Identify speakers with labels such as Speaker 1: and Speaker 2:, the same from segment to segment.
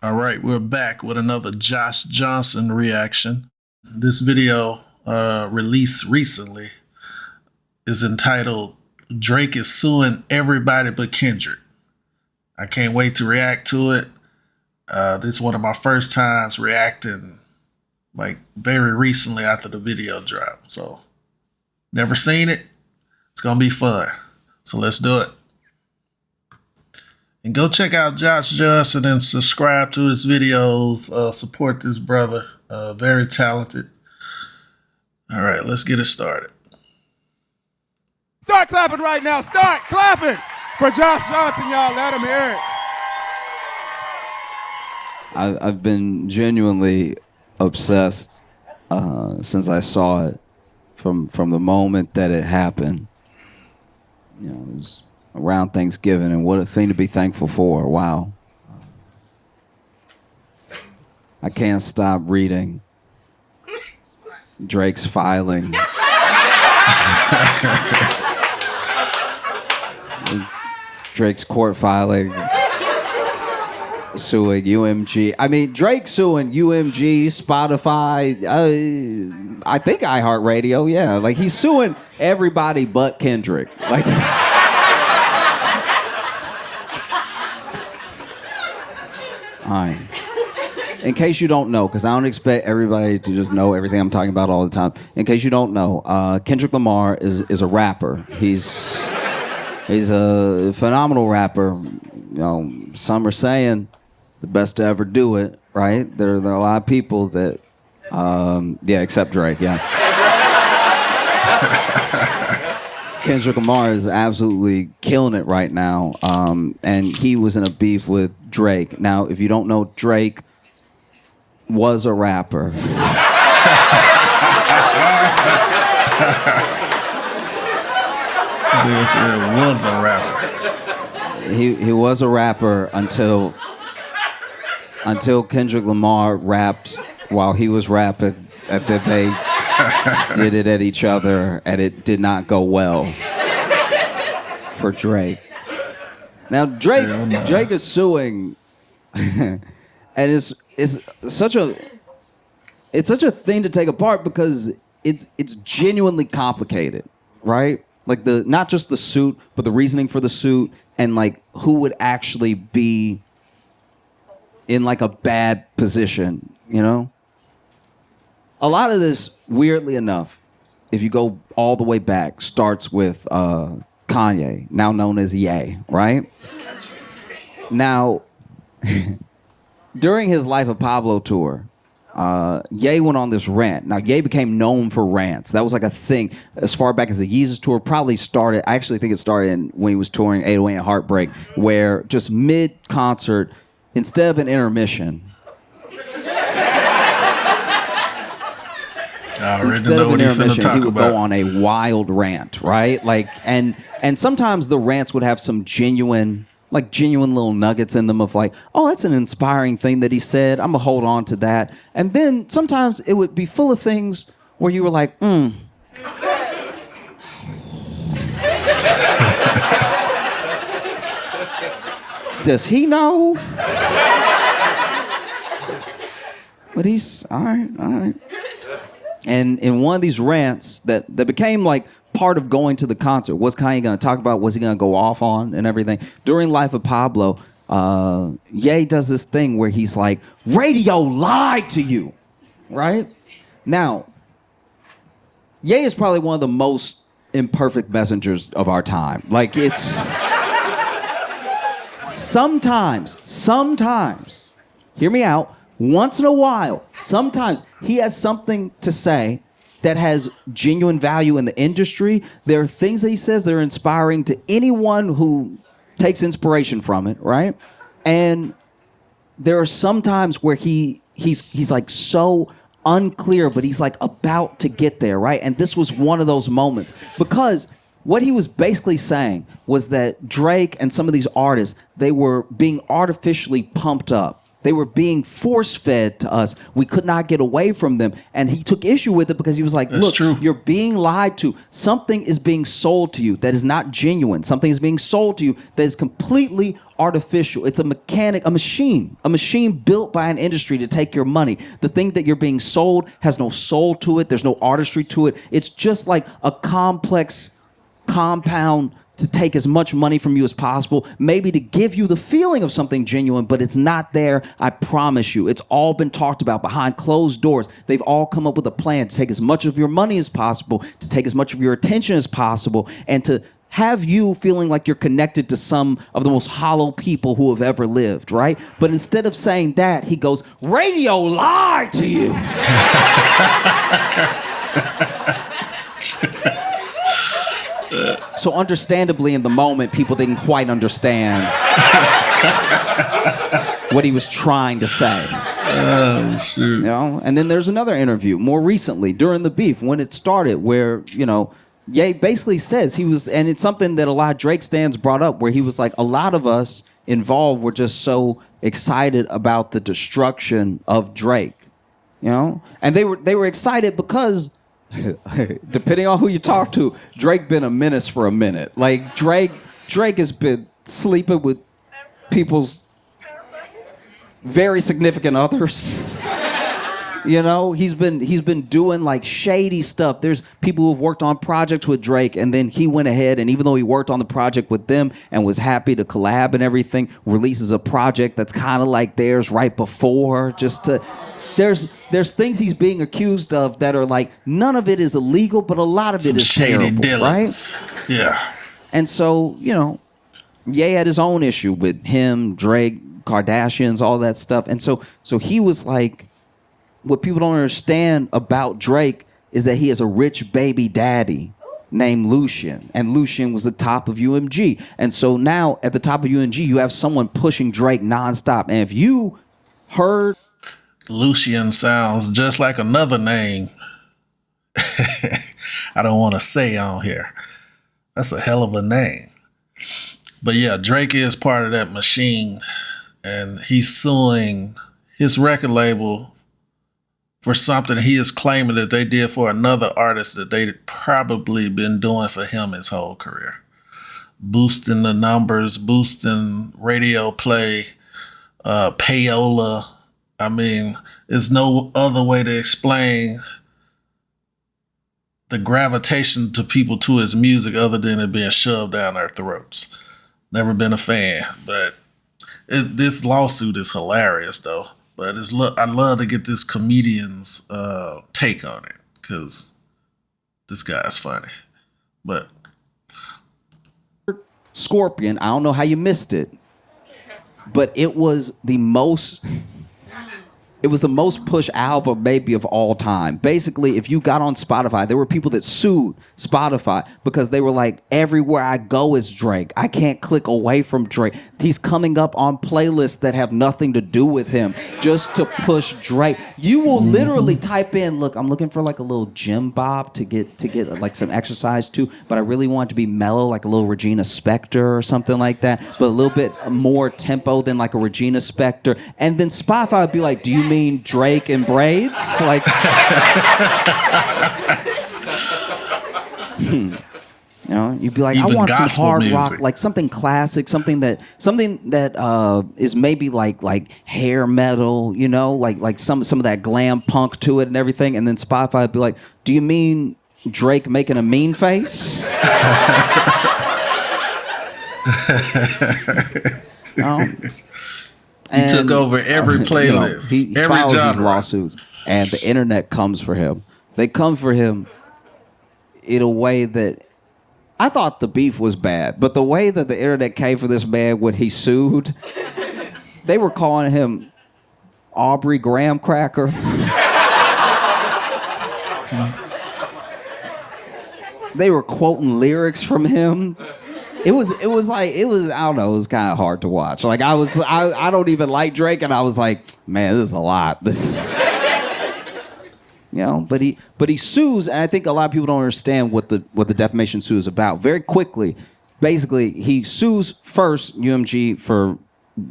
Speaker 1: All right, we're back with another Josh Johnson reaction. This video, released recently, is entitled Drake is Suing Everybody But Kendrick. I can't wait to react to it. This is one of my first times reacting, like, very recently after the video dropped. So, never seen it. It's going to be fun. So let's do it. And go check out Josh Johnson and subscribe to his videos. Support this brother. Very talented. All right, let's get it started.
Speaker 2: Start clapping right now. Start clapping for Josh Johnson, y'all. Let him hear it.
Speaker 3: I've been genuinely obsessed since I saw it from the moment that it happened. You know, it was around Thanksgiving, and what a thing to be thankful for. Wow. I can't stop reading Drake's filing. Drake's court filing. Suing UMG. I mean, Drake suing UMG, Spotify, I think iHeartRadio, yeah. Like, he's suing everybody but Kendrick. Like, all right. In case you don't know, because I don't expect everybody to just know everything I'm talking about all the time. In case you don't know, Kendrick Lamar is a rapper. He's a phenomenal rapper. You know, some are saying the best to ever do it, right? There are a lot of people that, yeah, except Drake, yeah. Kendrick Lamar is absolutely killing it right now, and he was in a beef with Drake. Now, if you don't know, Drake was a rapper.
Speaker 1: Yes, it was a rapper.
Speaker 3: He was a rapper until Kendrick Lamar rapped while he was rapping, and then they did it at each other, and it did not go well for Drake. Now Drake is suing, and it's such a thing to take apart because it's genuinely complicated, right? Like, not just the suit, but the reasoning for the suit, and like who would actually be in like a bad position, you know? A lot of this, weirdly enough, if you go all the way back, starts with Kanye, now known as Ye, right? Now, during his Life of Pablo tour, Ye went on this rant. Now, Ye became known for rants. That was like a thing as far back as the Yeezus tour. Probably started, I actually think it started when he was touring 808 and Heartbreak, where just mid-concert, instead of an intermission, he would go on a wild rant, right? Like, and sometimes the rants would have some genuine little nuggets in them of like, oh, that's an inspiring thing that he said. I'm gonna hold on to that. And then sometimes it would be full of things where you were like, does he know? But he's all right. And in one of these rants that became like part of going to the concert, what's Kanye going to talk about? What's he going to go off on and everything? During Life of Pablo, Ye does this thing where he's like, radio lied to you, right? Now, Ye is probably one of the most imperfect messengers of our time. Like, it's sometimes, hear me out, once in a while, sometimes he has something to say that has genuine value in the industry. There are things that he says that are inspiring to anyone who takes inspiration from it, right? And there are some times where he's like so unclear, but he's like about to get there, right? And this was one of those moments, because what he was basically saying was that Drake and some of these artists, they were being artificially pumped up. They were being force-fed to us. We could not get away from them. And he took issue with it because he was like, look, you're being lied to. Something is being sold to you that is not genuine. Something is being sold to you that is completely artificial. It's a machine built by an industry to take your money. The thing that you're being sold has no soul to it. There's no artistry to it. It's just like a complex compound to take as much money from you as possible, maybe to give you the feeling of something genuine, but it's not there, I promise you. It's all been talked about behind closed doors. They've all come up with a plan to take as much of your money as possible, to take as much of your attention as possible, and to have you feeling like you're connected to some of the most hollow people who have ever lived, right? But instead of saying that, he goes, radio lied to you. So understandably, in the moment, people didn't quite understand what he was trying to say.
Speaker 1: Oh, shoot.
Speaker 3: You know? And then there's another interview more recently during the beef when it started where, you know, Ye basically says he was, and it's something that a lot of Drake stans brought up, where he was like, a lot of us involved were just so excited about the destruction of Drake, you know? And they were excited because depending on who you talk to, Drake been a menace for a minute. Like Drake has been sleeping with people's very significant others. You know, he's been doing like shady stuff. There's people who've worked on projects with Drake, and then he went ahead and even though he worked on the project with them and was happy to collab and everything, releases a project that's kind of like theirs right before, just to. There's things he's being accused of that are like, none of it is illegal, but a lot of it is terrible, right?
Speaker 1: Yeah.
Speaker 3: And so, you know, Ye had his own issue with him, Drake, Kardashians, all that stuff. And so he was like, what people don't understand about Drake is that he has a rich baby daddy named Lucian. And Lucian was the top of UMG. And so now at the top of UMG, you have someone pushing Drake nonstop. And if you heard...
Speaker 1: Lucian sounds just like another name I don't want to say on here. That's a hell of a name. But yeah, Drake is part of that machine, and he's suing his record label for something he is claiming that they did for another artist that they probably been doing for him his whole career. Boosting the numbers, boosting radio play, payola. I mean, there's no other way to explain the gravitation to people to his music other than it being shoved down their throats. Never been a fan, but this lawsuit is hilarious though. But I love to get this comedian's take on it because this guy's funny. But
Speaker 3: Scorpion, I don't know how you missed it, but it was the most pushed album maybe of all time. Basically, if you got on Spotify, there were people that sued Spotify because they were like, everywhere I go is Drake. I can't click away from Drake. He's coming up on playlists that have nothing to do with him just to push Drake. You will literally type in, look, I'm looking for like a little gym bob to get like some exercise too, but I really want it to be mellow, like a little Regina Spektor or something like that, but a little bit more tempo than like a Regina Spektor. And then Spotify would be like, do you mean Drake and braids? Like, you know, you'd be like,
Speaker 1: even
Speaker 3: I want some hard
Speaker 1: music.
Speaker 3: rock, like something classic, something that is maybe like hair metal, you know, like some of that glam punk to it and everything. And then Spotify would be like, do you mean Drake making a mean face?
Speaker 1: He took over every playlist,
Speaker 3: you know, he
Speaker 1: every
Speaker 3: files
Speaker 1: genre.
Speaker 3: these lawsuits, and the internet comes for him. They come for him in a way that I thought the beef was bad, but the way that the internet came for this man when he sued, they were calling him Aubrey Graham Cracker. They were quoting lyrics from him. It was I don't know, it was kind of hard to watch. Like I don't even like Drake, and I was like, man, this is a lot. This is, you know, but he sues, and I think a lot of people don't understand what the defamation suit is about. Very quickly, basically, he sues first UMG for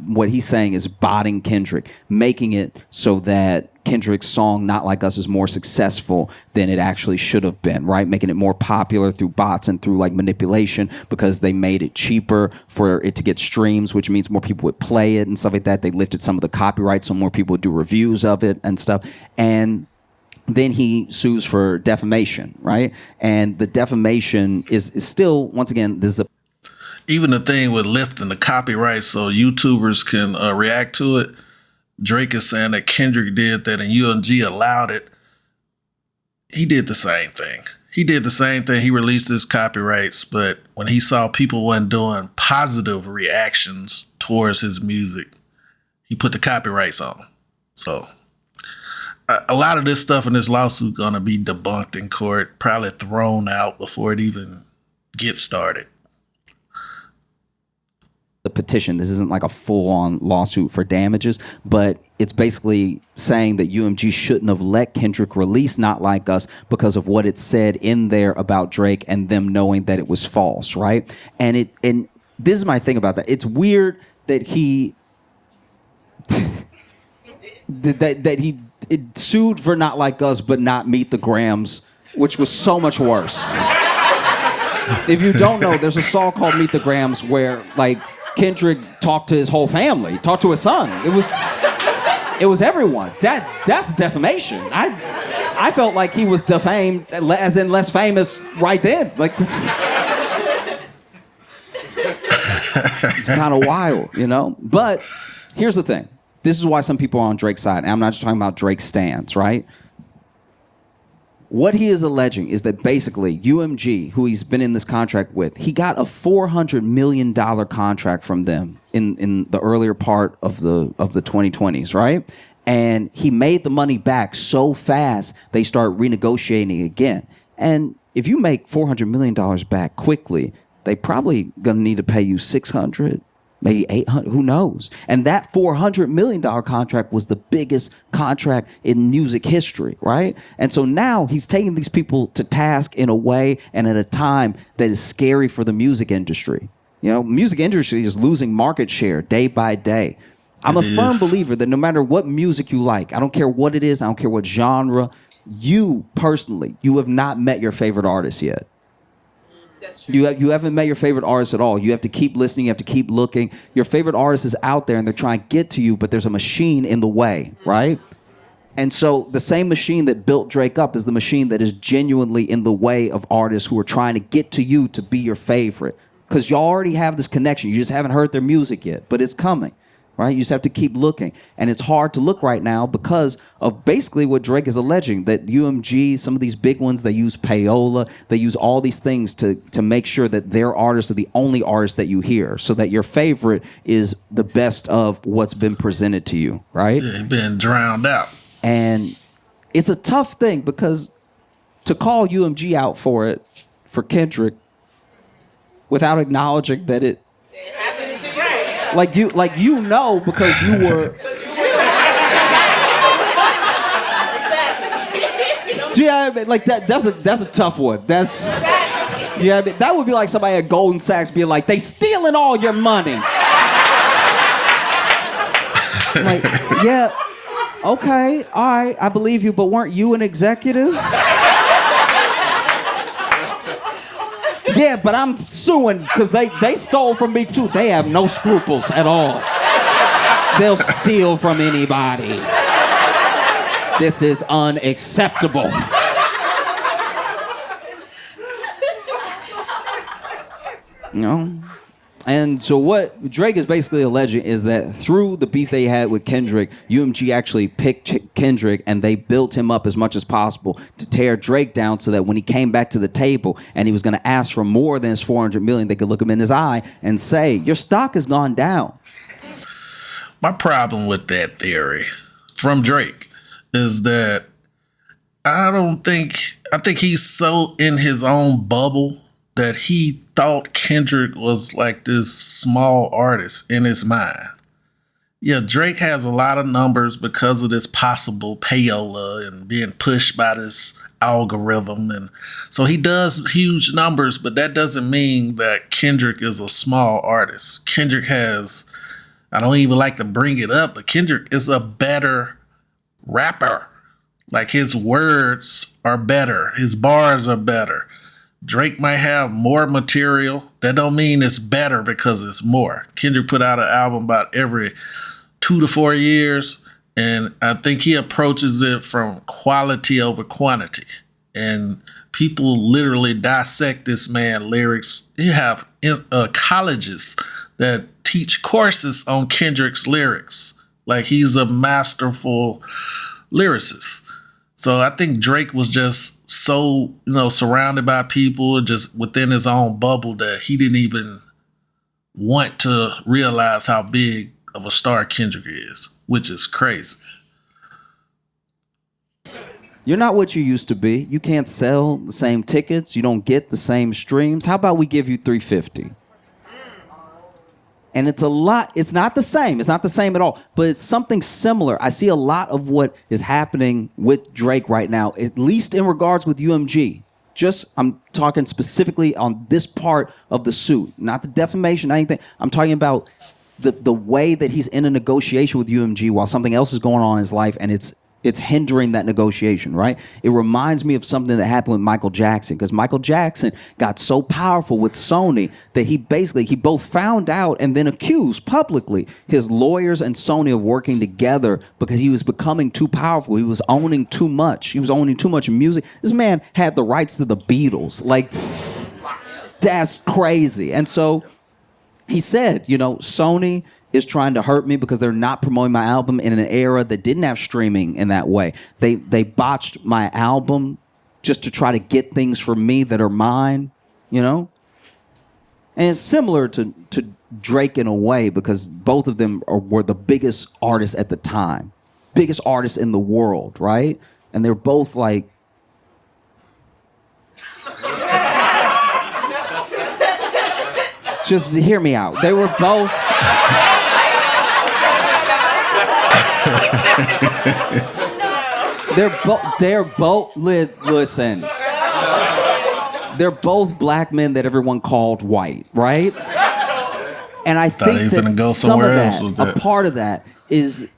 Speaker 3: what he's saying is botting Kendrick, making it so that Kendrick's song Not Like Us is more successful than it actually should have been, right? Making it more popular through bots and through like manipulation because they made it cheaper for it to get streams, which means more people would play it and stuff like that. They lifted some of the copyrights so more people would do reviews of it and stuff. And then he sues for defamation, right? And the defamation is still, once again, this is a
Speaker 1: even the thing with lifting the copyright so YouTubers can react to it. Drake is saying that Kendrick did that and UMG allowed it. He did the same thing. He released his copyrights, but when he saw people weren't doing positive reactions towards his music, he put the copyrights on. So a lot of this stuff in this lawsuit going to be debunked in court, probably thrown out before it even gets started.
Speaker 3: a petition. This isn't like a full-on lawsuit for damages, but it's basically saying that UMG shouldn't have let Kendrick release Not Like Us because of what it said in there about Drake and them knowing that it was false, right? And this is my thing about that. It's weird that he that he sued for Not Like Us but not Meet the Grams, which was so much worse. If you don't know, there's a song called Meet the Grams where like Kendrick talked to his whole family, talked to his son. It was everyone. That's defamation. I felt like he was defamed, as in less famous right then. Like it's kind of wild, you know? But here's the thing. This is why some people are on Drake's side. And I'm not just talking about Drake's stance, right? What he is alleging is that basically UMG, who he's been in this contract with, he got a $400 million contract from them in the earlier part of the 2020s, right? And he made the money back so fast, they start renegotiating again. And if you make $400 million back quickly, they probably gonna need to pay you $600, maybe $800, who knows? And that $400 million contract was the biggest contract in music history, right? And so now he's taking these people to task in a way and at a time that is scary for the music industry. You know, music industry is losing market share day by day. I'm a firm believer that no matter what music you like, I don't care what it is, I don't care what genre, you personally, you have not met your favorite artist yet. That's true. You haven't met your favorite artist at all. You have to keep listening. You have to keep looking. Your favorite artist is out there, and they're trying to get to you, but there's a machine in the way, right? And so the same machine that built Drake up is the machine that is genuinely in the way of artists who are trying to get to you to be your favorite. Because you already have this connection. You just haven't heard their music yet, but it's coming. Right? You just have to keep looking. And it's hard to look right now because of basically what Drake is alleging, that UMG, some of these big ones, they use payola, they use all these things to make sure that their artists are the only artists that you hear, so that your favorite is the best of what's been presented to you, right?
Speaker 1: Yeah, been drowned out.
Speaker 3: And it's a tough thing because to call UMG out for it, for Kendrick, without acknowledging that it Like you know because you were. Yeah, I mean, like that's a tough one. That's yeah, I mean, that would be like somebody at Goldman Sachs being like, they stealing all your money. Like, yeah, okay, all right, I believe you, but weren't you an executive? Yeah, but I'm suing because they stole from me too. They have no scruples at all. They'll steal from anybody. This is unacceptable. You know? And so what Drake is basically alleging is that through the beef they had with Kendrick, UMG actually picked Kendrick and they built him up as much as possible to tear Drake down so that when he came back to the table and he was going to ask for more than his $400 million, they could look him in his eye and say, your stock has gone down.
Speaker 1: My problem with that theory from Drake is that I think he's so in his own bubble that he thought Kendrick was like this small artist in his mind. Yeah, Drake has a lot of numbers because of this possible payola and being pushed by this algorithm. And so he does huge numbers, but that doesn't mean that Kendrick is a small artist. Kendrick has I don't even like to bring it up, but Kendrick is a better rapper. Like his words are better. His bars are better. Drake might have more material. That don't mean it's better because it's more. Kendrick put out an album about every 2 to 4 years, and I think he approaches it from quality over quantity. And people literally dissect this man's lyrics. You have colleges that teach courses on Kendrick's lyrics. Like he's a masterful lyricist. So I think Drake was just so, surrounded by people and just within his own bubble that he didn't even want to realize how big of a star Kendrick is, which is crazy.
Speaker 3: You're not what you used to be. You can't sell the same tickets. You don't get the same streams. How about we give you $350? And it's a lot. It's not the same. It's not the same at all. But it's something similar. I see a lot of what is happening with Drake right now, at least in regards with UMG. I'm talking specifically on this part of the suit, not the defamation, anything. I'm talking about the way that he's in a negotiation with UMG while something else is going on in his life, and it's hindering that negotiation, right? It reminds me of something that happened with Michael Jackson, because Michael Jackson got so powerful with Sony that he both found out and then accused publicly his lawyers and Sony of working together because he was becoming too powerful. He was owning too much. He was owning too much music. This man had the rights to the Beatles. Like, that's crazy. And so he said, Sony is trying to hurt me because they're not promoting my album in an era that didn't have streaming in that way. They botched my album just to try to get things for me that are mine, And it's similar to Drake in a way because both of them were the biggest artists at the time, biggest artists in the world, right? And they're both like, just hear me out. They were both. Listen. They're both black men that everyone called white, right? And I think that some of that, a part of that is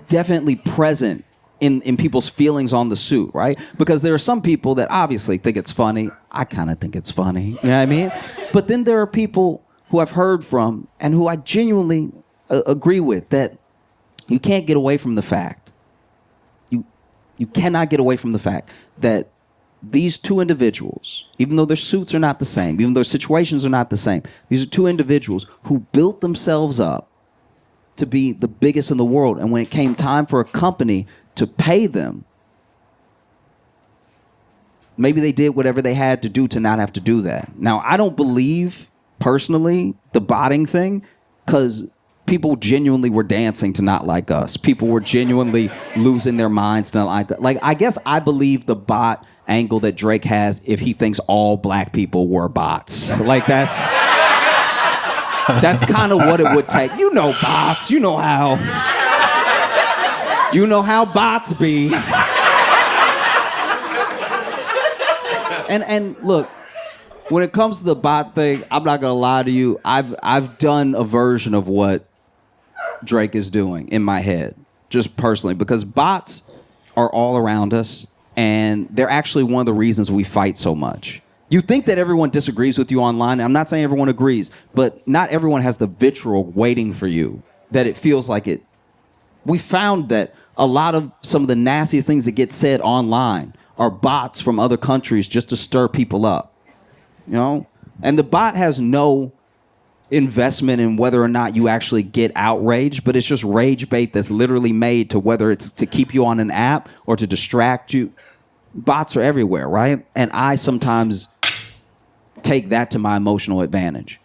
Speaker 3: definitely present in people's feelings on the suit, right? Because there are some people that obviously think it's funny. I kind of think it's funny, you know what I mean? But then there are people who I've heard from and who I genuinely agree with that you can't get away from the fact. You cannot get away from the fact that these two individuals, even though their suits are not the same, even though their situations are not the same, these are two individuals who built themselves up to be the biggest in the world. And when it came time for a company to pay them, maybe they did whatever they had to do to not have to do that. Now, I don't believe, personally, the botting thing, because people genuinely were dancing to not like us. People were genuinely losing their minds to not like us. Like, I guess I believe the bot angle that Drake has if he thinks all black people were bots. Like, that's kind of what it would take. You know bots. You know how bots be. And look, when it comes to the bot thing, I'm not gonna lie to you. I've done a version of what Drake is doing in my head, just personally, because bots are all around us, and they're actually one of the reasons we fight so much. You think that everyone disagrees with you online. I'm not saying everyone agrees, but not everyone has the vitriol waiting for you, that it feels like it. We found that a lot of some of the nastiest things that get said online are bots from other countries just to stir people up. And the bot has no investment in whether or not you actually get outraged, but it's just rage bait that's literally made to whether it's to keep you on an app or to distract you. Bots are everywhere, right? And I sometimes take that to my emotional advantage.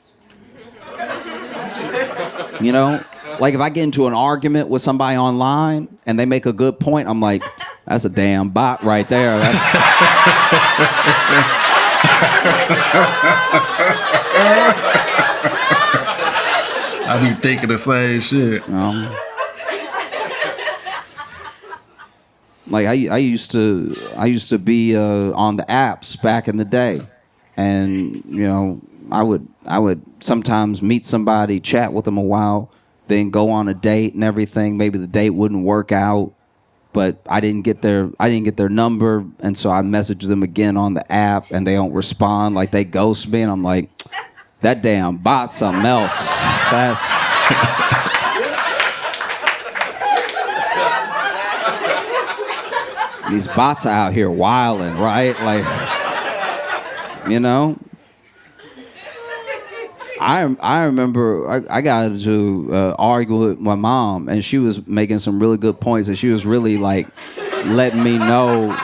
Speaker 3: Like if I get into an argument with somebody online and they make a good point, I'm like, that's a damn bot right there.
Speaker 1: I be thinking the same shit.
Speaker 3: Like I used to be on the apps back in the day, and I would sometimes meet somebody, chat with them a while, then go on a date and everything. Maybe the date wouldn't work out, but I didn't get their number, and so I messaged them again on the app, and they don't respond. Like, they ghost me, and I'm like, that damn bot's something else. These bots are out here wilding, right? Like, you know. I remember I got to argue with my mom, and she was making some really good points, and she was really like letting me know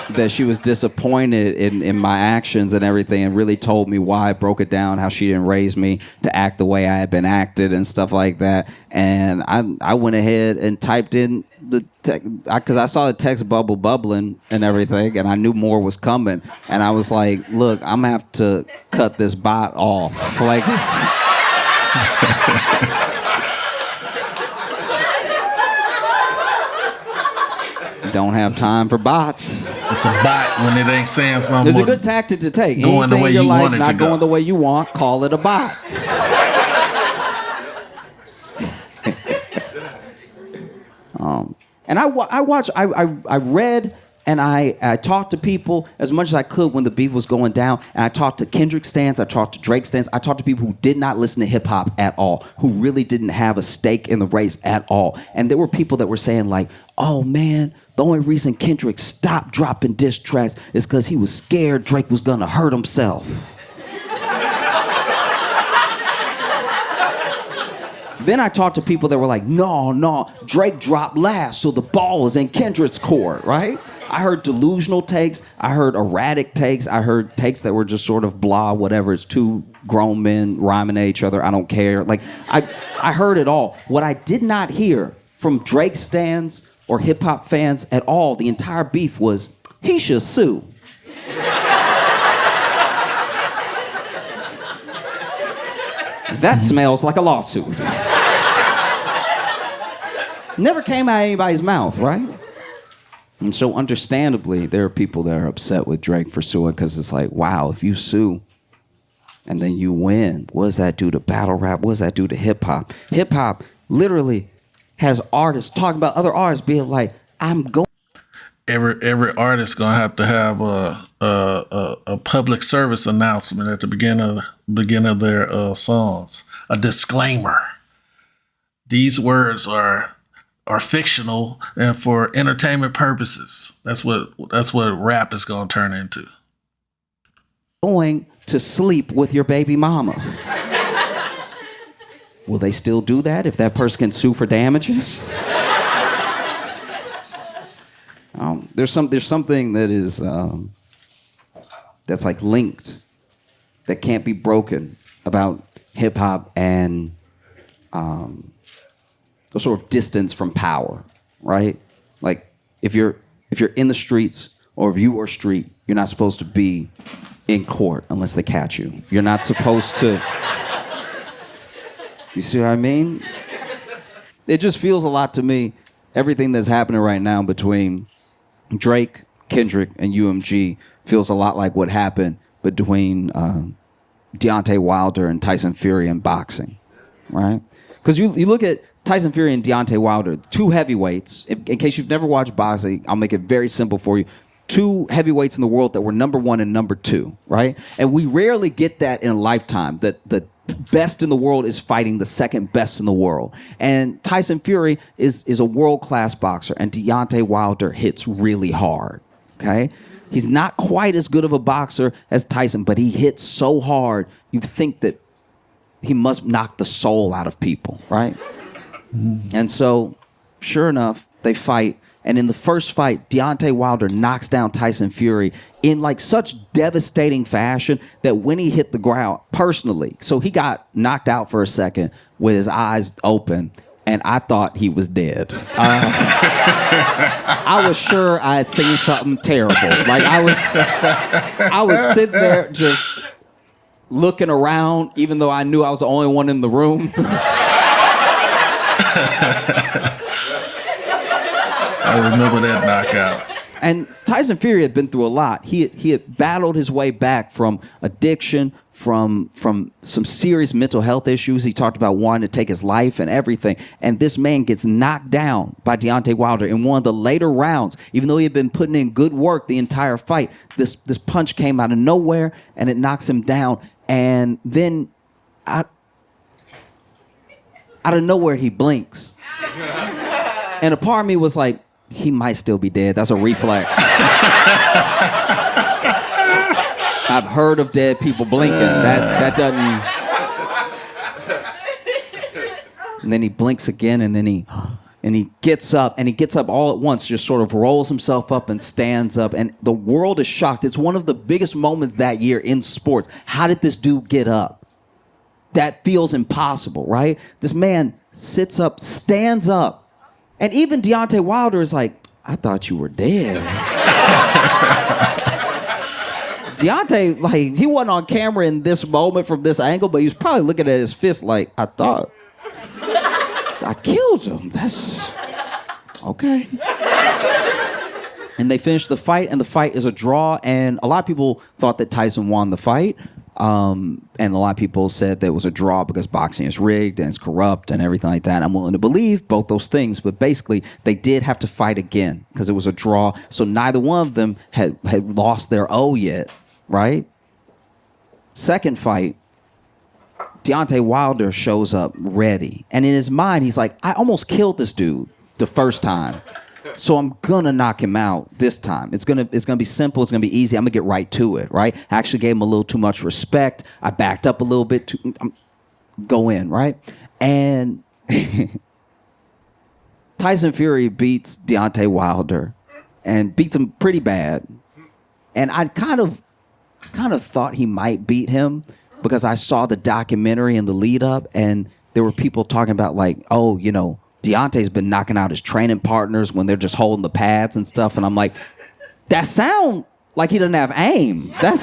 Speaker 3: that she was disappointed in my actions and everything, and really told me why. Broke it down, how she didn't raise me to act the way I had been acted and stuff like that. And I went ahead and typed in the text, because I saw the text bubble bubbling and everything, and I knew more was coming. And I was like, look, I'm gonna have to cut this bot off. Like this. Don't have time for bots.
Speaker 1: It's a bot when it ain't saying something.
Speaker 3: It's a good tactic to take.
Speaker 1: Going the way you want it to go.
Speaker 3: Not going the way you want, call it a bot. And I read and I talked to people as much as I could when the beef was going down. And I talked to Kendrick stans, I talked to Drake stans, I talked to people who did not listen to hip hop at all, who really didn't have a stake in the race at all. And there were people that were saying like, oh man, the only reason Kendrick stopped dropping diss tracks is because he was scared Drake was gonna hurt himself. Then I talked to people that were like, no, Drake dropped last, so the ball is in Kendrick's court, right? I heard delusional takes, I heard erratic takes, I heard takes that were just sort of blah, whatever. It's two grown men rhyming at each other, I don't care. Like, I heard it all. What I did not hear from Drake stans or hip-hop fans at all, the entire beef was, he should sue. That smells like a lawsuit. Never came out of anybody's mouth, right? And so understandably, there are people that are upset with Drake for suing, because it's like, wow, if you sue and then you win, what does that do to battle rap? What does that do to hip hop? Hip hop literally has artists talking about other artists being like, I'm going.
Speaker 1: Every artist gonna have to have a public service announcement at the beginning of their songs, a disclaimer. These words are fictional and for entertainment purposes. That's what rap is gonna turn into.
Speaker 3: Going to sleep with your baby mama. Will they still do that if that person can sue for damages? There's something that is that's like linked, that can't be broken about hip hop and a sort of distance from power, right? Like if you're in the streets, or if you are street, you're not supposed to be in court unless they catch you. You're not supposed to. You see what I mean? It just feels a lot to me, everything that's happening right now between Drake, Kendrick, and UMG feels a lot like what happened between Deontay Wilder and Tyson Fury in boxing, right? Because you look at Tyson Fury and Deontay Wilder, two heavyweights. In case you've never watched boxing, I'll make it very simple for you. Two heavyweights in the world that were number one and number two, right? And we rarely get that in a lifetime, that the best in the world is fighting the second best in the world. And Tyson Fury is a world-class boxer, and Deontay Wilder hits really hard, okay? He's not quite as good of a boxer as Tyson, but he hits so hard, you think that he must knock the soul out of people, right? And so, sure enough, they fight. And in the first fight, Deontay Wilder knocks down Tyson Fury in like such devastating fashion that when he hit the ground, personally, so he got knocked out for a second with his eyes open, and I thought he was dead. I was sure I had seen something terrible. Like I was sitting there just looking around, even though I knew I was the only one in the room.
Speaker 1: I remember that knockout.
Speaker 3: And Tyson Fury had been through a lot. He had battled his way back from addiction, from some serious mental health issues. He talked about wanting to take his life and everything. And this man gets knocked down by Deontay Wilder in one of the later rounds. Even though he had been putting in good work the entire fight, this punch came out of nowhere and it knocks him down. And then out of nowhere, he blinks. And a part of me was like, he might still be dead. That's a reflex. I've heard of dead people blinking. That doesn't. And then he blinks again, and then he gets up, and he gets up all at once, just sort of rolls himself up and stands up, and the world is shocked. It's one of the biggest moments that year in sports. How did this dude get up? That feels impossible, right? This man sits up, stands up, and even Deontay Wilder is like, I thought you were dead. Deontay, like, he wasn't on camera in this moment from this angle, but he was probably looking at his fist like, I thought I killed him. That's okay. And they finished the fight, and the fight is a draw, and a lot of people thought that Tyson won the fight. And a lot of people said that it was a draw because boxing is rigged and it's corrupt and everything like that. I'm willing to believe both those things, but basically they did have to fight again because it was a draw. So neither one of them had lost their O yet, right? Second fight, Deontay Wilder shows up ready. And in his mind, he's like, I almost killed this dude the first time. So I'm gonna knock him out this time. It's gonna be simple. It's gonna be easy. I'm gonna get right to it, right? I actually gave him a little too much respect. I backed up a little bit. Go in, right? And Tyson Fury beats Deontay Wilder and beats him pretty bad. And I kind of thought he might beat him because I saw the documentary and the lead up, and there were people talking about like, oh, you know, Deontay's been knocking out his training partners when they're just holding the pads and stuff. And I'm like, that sound like he doesn't have aim. That's...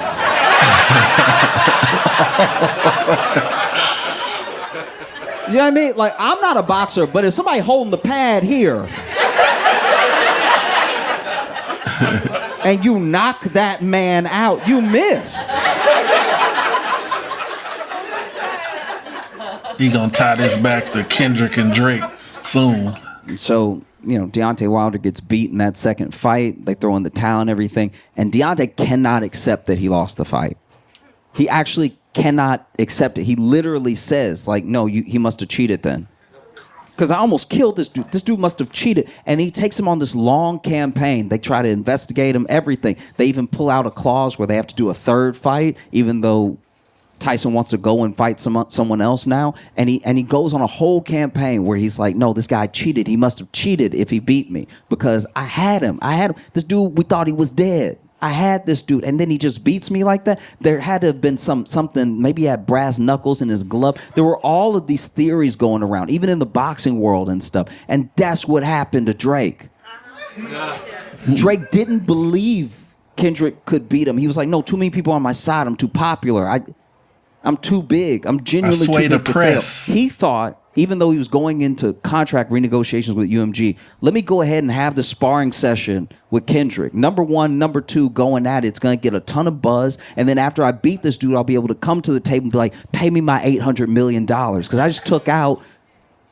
Speaker 3: You know what I mean? Like, I'm not a boxer, but if somebody holding the pad here and you knock that man out, you missed.
Speaker 1: He gonna tie this back to Kendrick and Drake soon.
Speaker 3: So, you know, Deontay Wilder gets beat in that second fight. They throw in the towel and everything. And Deontay cannot accept that he lost the fight. He actually cannot accept it. He literally says, like, no, he must have cheated then. Because I almost killed this dude. This dude must have cheated. And he takes him on this long campaign. They try to investigate him, everything. They even pull out a clause where they have to do a third fight, even though Tyson wants to go and fight someone else now, and he goes on a whole campaign where he's like, no, this guy cheated. He must have cheated if he beat me because I had him. This dude, we thought he was dead. I had this dude, and then he just beats me like that. There had to have been something. Maybe he had brass knuckles in his glove. There were all of these theories going around, even in the boxing world and stuff. And that's what happened to Drake. Drake didn't believe Kendrick could beat him. He was like, no, too many people on my side. I'm too popular. I'm too big. I'm genuinely too big to fail. He thought, even though he was going into contract renegotiations with UMG, let me go ahead and have the sparring session with Kendrick. Number one, number two, going at it. It's going to get a ton of buzz. And then after I beat this dude, I'll be able to come to the table and be like, pay me my $800 million. Because I just took out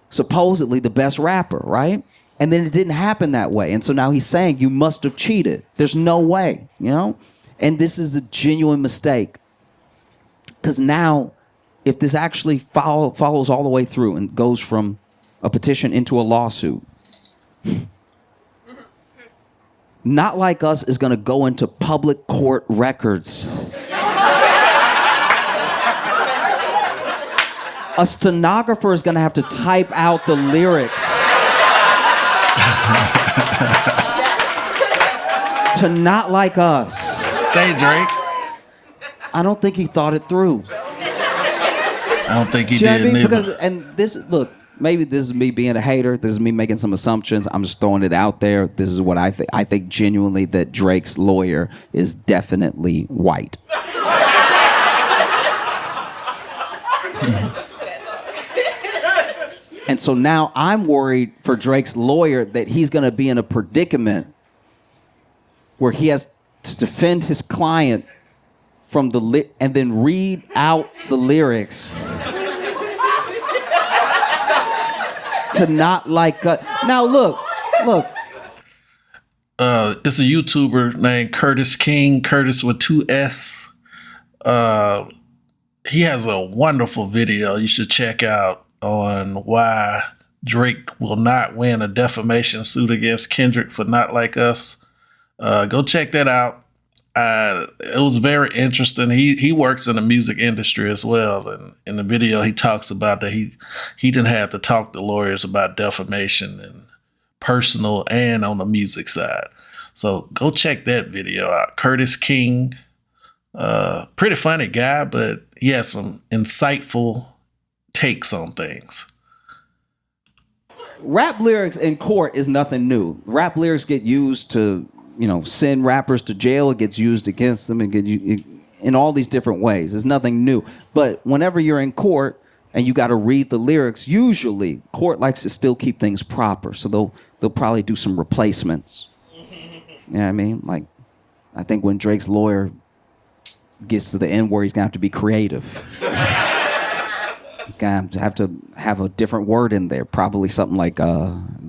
Speaker 3: supposedly the best rapper, right? And then it didn't happen that way. And so now he's saying, you must have cheated. There's no way, you know? And this is a genuine mistake. Because now, if this actually follows all the way through and goes from a petition into a lawsuit, Not Like Us is going to go into public court records. A stenographer is going to have to type out the lyrics to Not Like Us.
Speaker 1: Say, Drake.
Speaker 3: I don't think he thought it through.
Speaker 1: I don't think he
Speaker 3: Do you know
Speaker 1: did
Speaker 3: what I mean?
Speaker 1: neither.
Speaker 3: Because, and this, look, maybe this is me being a hater. This is me making some assumptions. I'm just throwing it out there. This is what I think. I think genuinely that Drake's lawyer is definitely white. And so now I'm worried for Drake's lawyer that he's going to be in a predicament where he has to defend his client from the and then read out the lyrics to Not Like Us. Now look.
Speaker 1: It's a YouTuber named Curtis King, Curtis with 2 S. He has a wonderful video you should check out on why Drake will not win a defamation suit against Kendrick for Not Like Us. Go check that out. It was very interesting. He works in the music industry as well. And in the video, he talks about that he didn't have to talk to lawyers about defamation and personal and on the music side. So go check that video out. Curtis King, pretty funny guy, but he has some insightful takes on things.
Speaker 3: Rap lyrics in court is nothing new. Rap lyrics get used to, send rappers to jail. It gets used against them and in all these different ways. It's nothing new. But whenever you're in court and you got to read the lyrics, usually court likes to still keep things proper. So they'll probably do some replacements. You know what I mean? Like, I think when Drake's lawyer gets to the end where he's going to have to be creative. He's going to have a different word in there. Probably something like,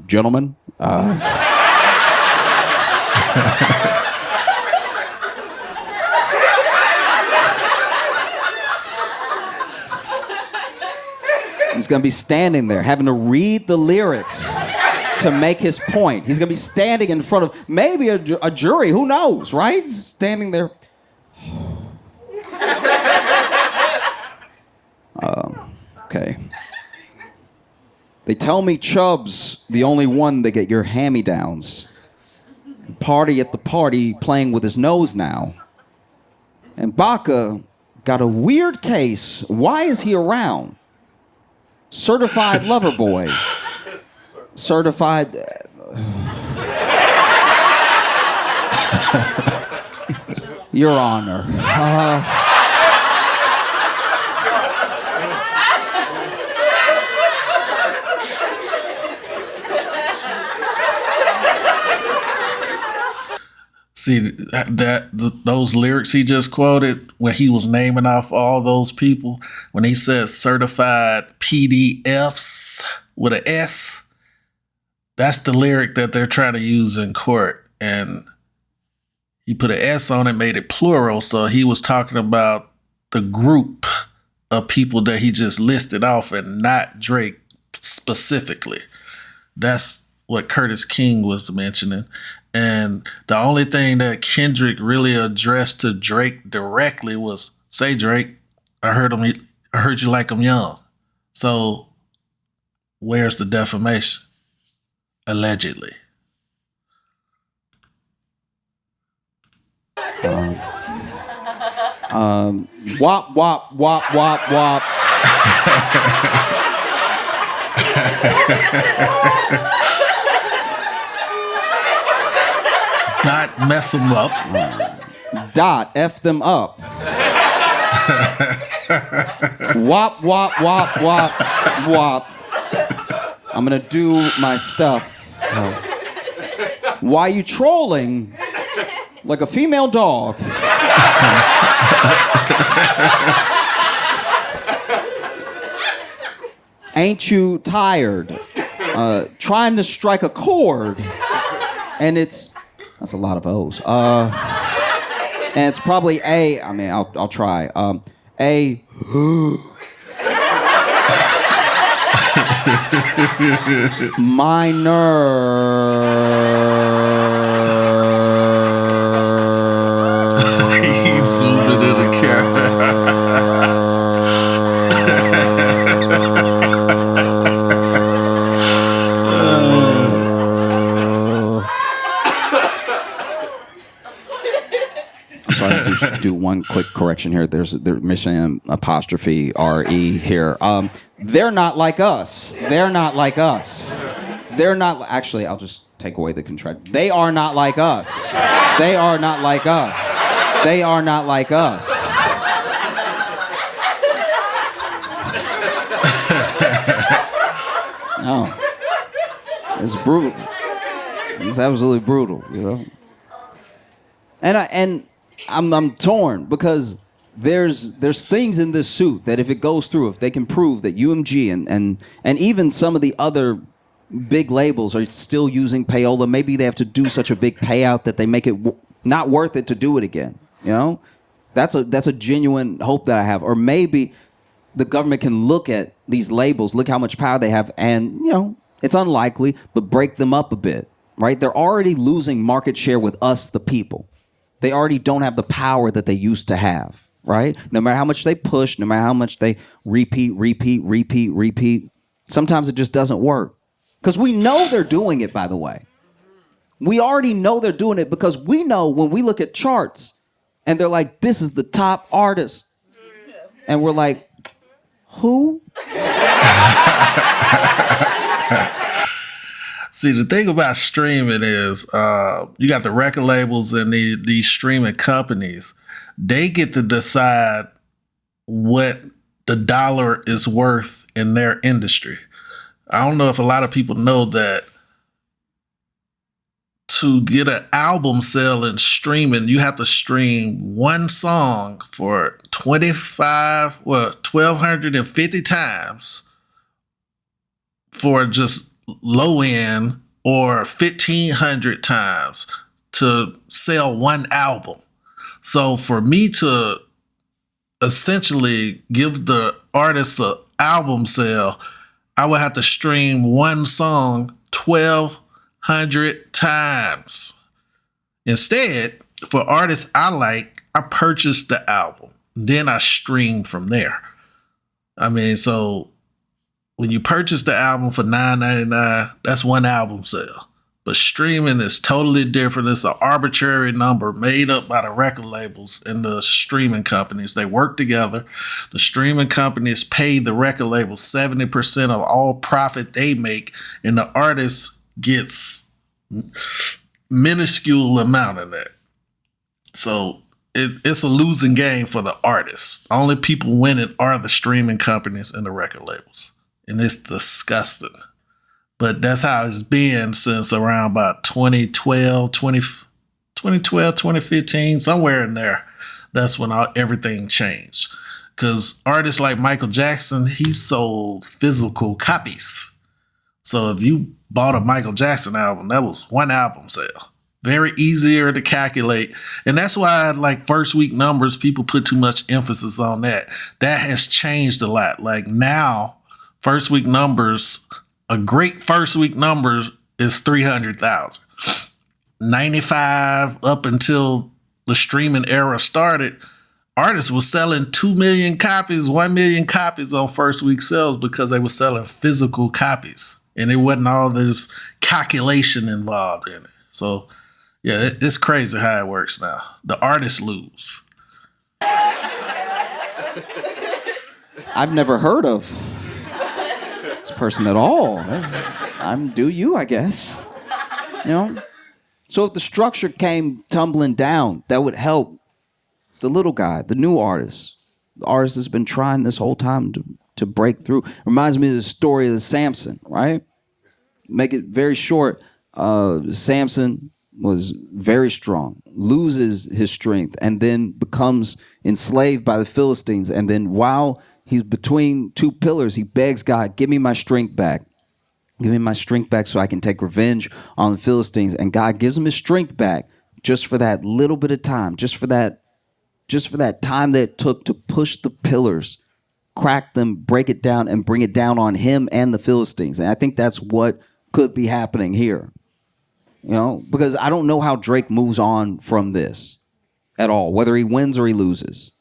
Speaker 3: gentlemen. He's going to be standing there having to read the lyrics to make his point. He's going to be standing in front of maybe a jury. Who knows, right? He's standing there. Okay. They tell me Chubb's the only one that get your hand-me-downs. Party at the party playing with his nose now. And Baca got a weird case. Why is he around? Certified lover boy. Certified... Your Honor.
Speaker 1: See those lyrics he just quoted when he was naming off all those people, when he said certified PDFs with an S, that's the lyric that they're trying to use in court. And he put an S on it, made it plural, so he was talking about the group of people that he just listed off and not Drake specifically. That's what Curtis King was mentioning. And the only thing that Kendrick really addressed to Drake directly was, "Say Drake, I heard you like him young." So where's the defamation? Allegedly.
Speaker 3: Wop, wop, wop, wop, wop.
Speaker 1: Not mess them up.
Speaker 3: Dot, F them up. Wop, wop, wop, wop, wop. I'm gonna do my stuff. Why you trolling like a female dog? Ain't you tired trying to strike a chord? And that's a lot of O's. And it's probably A. I mean, I'll try. A.
Speaker 1: He zoomed it in the camera.
Speaker 3: Do one quick correction here. They're missing apostrophe R-E here. They're not like us. They're not like us. They're not... Actually, I'll just take away the contract. They are not like us. They are not like us. They are not like us. No. It's brutal. It's absolutely brutal, you know? And I'm torn because there's things in this suit that if it goes through, if they can prove that UMG and even some of the other big labels are still using payola, maybe they have to do such a big payout that they make it not worth it to do it again. You know, that's a genuine hope that I have. Or maybe the government can look at these labels, look how much power they have, and it's unlikely, but break them up a bit. Right? They're already losing market share with us, the people. They already don't have the power that they used to have. Right? No matter how much they push, no matter how much they repeat, sometimes it just doesn't work. Because we know they're doing it, by the way. We already know they're doing it because we know when we look at charts and they're like, this is the top artist. And we're like, who?
Speaker 1: See, the thing about streaming is you got the record labels and these streaming companies. They get to decide what the dollar is worth in their industry. I don't know if a lot of people know that to get an album sale in streaming, you have to stream one song for 1,250 times for just low end, or 1,500 times to sell one album. So for me to essentially give the artist an album sale, I would have to stream one song 1,200 times. Instead, for artists I like, I purchase the album. Then I stream from there. I mean, so when you purchase the album for $9.99, that's one album sale. But streaming is totally different. It's an arbitrary number made up by the record labels and the streaming companies. They work together. The streaming companies pay the record labels 70% of all profit they make, and the artist gets minuscule amount of that. So it's a losing game for the artists. Only people winning are the streaming companies and the record labels. And it's disgusting. But that's how it's been since around about 2015, somewhere in there. That's when everything changed. Because artists like Michael Jackson, he sold physical copies. So if you bought a Michael Jackson album, that was one album sale. Very easier to calculate. And that's why, like, first week numbers, people put too much emphasis on that. That has changed a lot. Like now, first week numbers, a great first week numbers is 300,000. 95 up until the streaming era started, artists were selling 2 million copies, 1 million copies on first week sales because they were selling physical copies. And it wasn't all this calculation involved in it. So, yeah, it's crazy how it works now. The artists lose.
Speaker 3: I've never heard of this person at all. Do you, I guess. So if the structure came tumbling down, that would help the little guy, the new artist. The artist has been trying this whole time to break through. Reminds me of the story of Samson, right? Make it very short. Samson was very strong, loses his strength, and then becomes enslaved by the Philistines. And then while he's between two pillars, he begs God, give me my strength back. Give me my strength back so I can take revenge on the Philistines. And God gives him his strength back just for that little bit of time, just for that time that it took to push the pillars, crack them, break it down, and bring it down on him and the Philistines. And I think that's what could be happening here. Because I don't know how Drake moves on from this at all, whether he wins or he loses.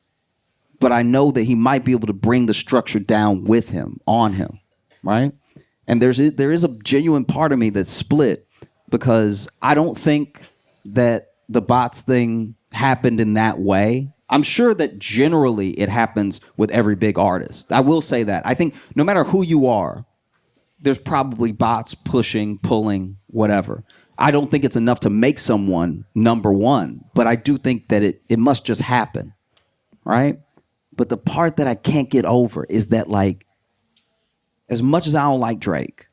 Speaker 3: But I know that he might be able to bring the structure down with him, on him, right? And there is a genuine part of me that's split because I don't think that the bots thing happened in that way. I'm sure that generally it happens with every big artist. I will say that. I think no matter who you are, there's probably bots pushing, pulling, whatever. I don't think it's enough to make someone number one, but I do think that it must just happen, right? But the part that I can't get over is that, like, as much as I don't like Drake,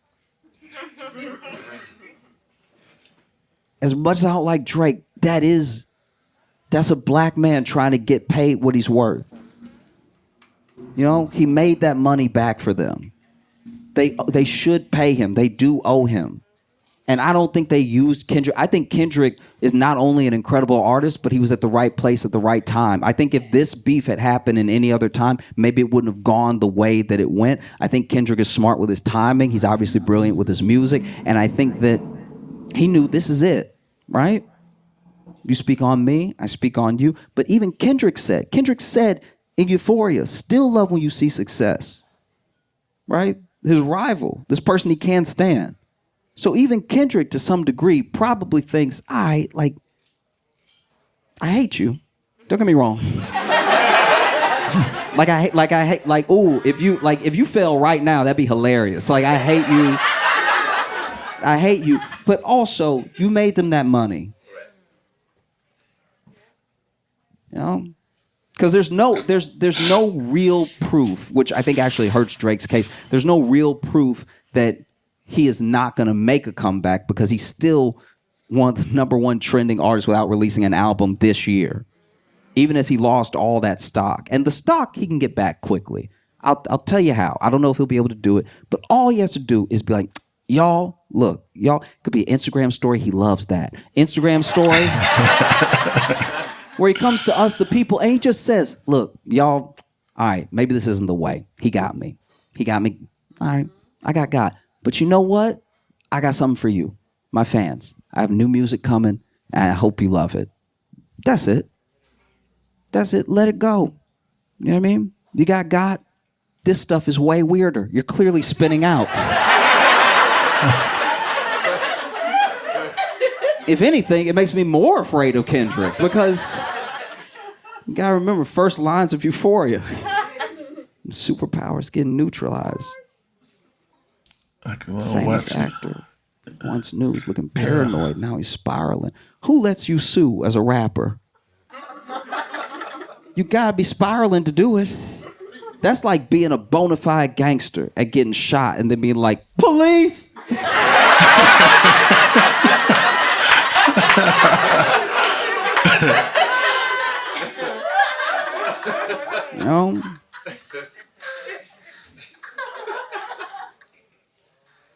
Speaker 3: That's a black man trying to get paid what he's worth. You know, he made that money back for them. They should pay him. They do owe him. And I don't think they used Kendrick. I think Kendrick is not only an incredible artist, but he was at the right place at the right time. I think if this beef had happened in any other time, maybe it wouldn't have gone the way that it went. I think Kendrick is smart with his timing. He's obviously brilliant with his music. And I think that he knew this is it, right? You speak on me, I speak on you. But even Kendrick said in Euphoria, still love when you see success, right? His rival, this person he can't stand. So even Kendrick, to some degree, probably thinks, I hate you. Don't get me wrong. If you fail right now, that'd be hilarious. Like, I hate you. But also, you made them that money. You know? Because there's no real proof, which I think actually hurts Drake's case. There's no real proof that he is not going to make a comeback because he's still one of the number one trending artists without releasing an album this year, even as he lost all that stock. And the stock he can get back quickly. I'll tell you how. I don't know if he'll be able to do it, but all he has to do is be like, y'all, look, y'all, could be an Instagram story. He loves that. Instagram story where he comes to us, the people, and he just says, look, y'all, all right, maybe this isn't the way. He got me. All right, I got God. But you know what? I got something for you, my fans. I have new music coming, and I hope you love it. That's it. Let it go. You know what I mean? You got God. This stuff is way weirder. You're clearly spinning out. If anything, it makes me more afraid of Kendrick because you gotta remember first lines of Euphoria. Superpowers getting neutralized. Famous actor once knew he's looking paranoid. Now he's spiraling. Who lets you sue as a rapper? You gotta be spiraling to do it. That's like being a bona fide gangster and getting shot and then being like, police! You know?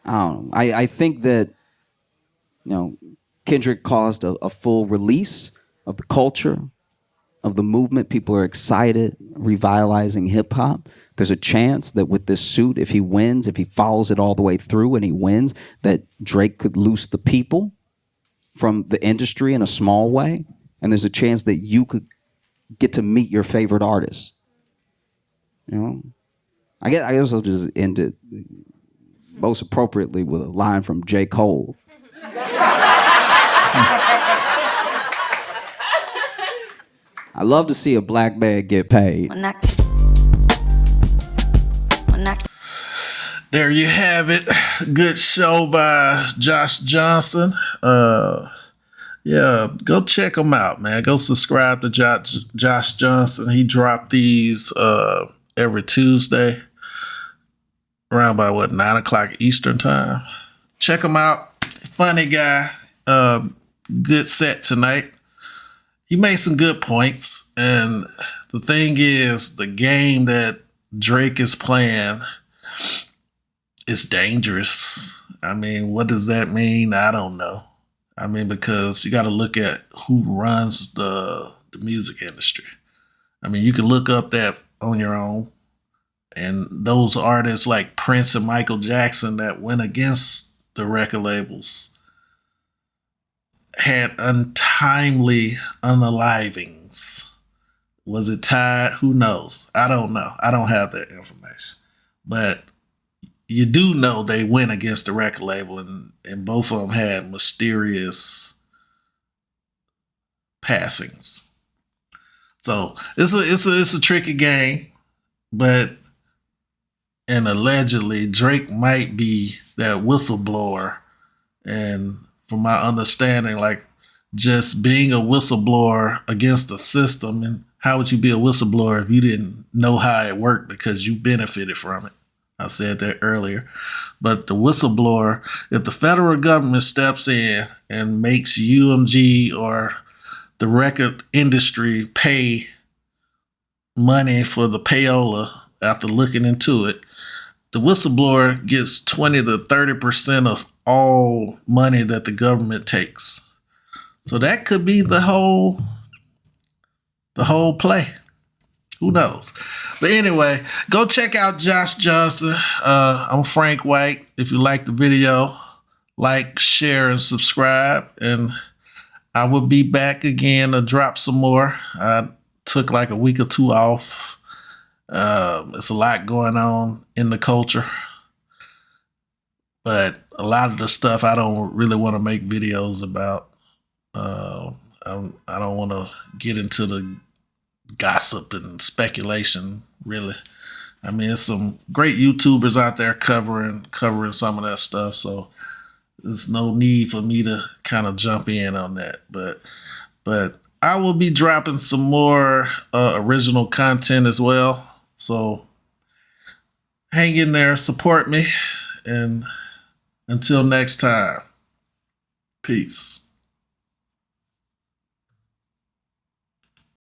Speaker 3: I don't know. I think that, you know, Kendrick caused a full release of the culture, of the movement. People are excited, revitalizing hip hop. There's a chance that with this suit, if he wins, if he follows it all the way through and he wins, that Drake could loose the people from the industry in a small way. And there's a chance that you could get to meet your favorite artist. You know? I guess I'll just end it most appropriately with a line from J. Cole. I love to see a black man get paid.
Speaker 1: There you have it. Good show by Josh Johnson. Yeah, go check him out, man. Go subscribe to Josh Johnson. He dropped these every Tuesday around by 9 o'clock Eastern time. Check him out. Funny guy. Good set tonight. He made some good points. And the thing is, the game that Drake is playing is dangerous. I mean, what does that mean? I don't know. I mean, because you got to look at who runs the music industry. I mean, you can look up that on your own. And those artists like Prince and Michael Jackson that went against the record labels had untimely unalivings. Was it tied? Who knows? I don't know. I don't have that information. But you do know they went against the record label, and both of them had mysterious passings. So it's a tricky game, but and allegedly Drake might be that whistleblower. And from my understanding, like just being a whistleblower against the system, and how would you be a whistleblower if you didn't know how it worked because you benefited from it? I said that earlier. But the whistleblower, if the federal government steps in and makes UMG or the record industry pay money for the payola after looking into it. The whistleblower gets 20 to 30% of all money that the government takes. So that could be the whole play. Who knows? But anyway, go check out Josh Johnson. I'm Frank White. If you like the video, like, share, and subscribe. And I will be back again to drop some more. I took like a week or two off. It's a lot going on in the culture, but a lot of the stuff I don't really want to make videos about. I don't want to get into the gossip and speculation, really. I mean, there's some great YouTubers out there covering some of that stuff, so there's no need for me to kind of jump in on that. But I will be dropping some more original content as well. So hang in there, support me, and until next time, peace.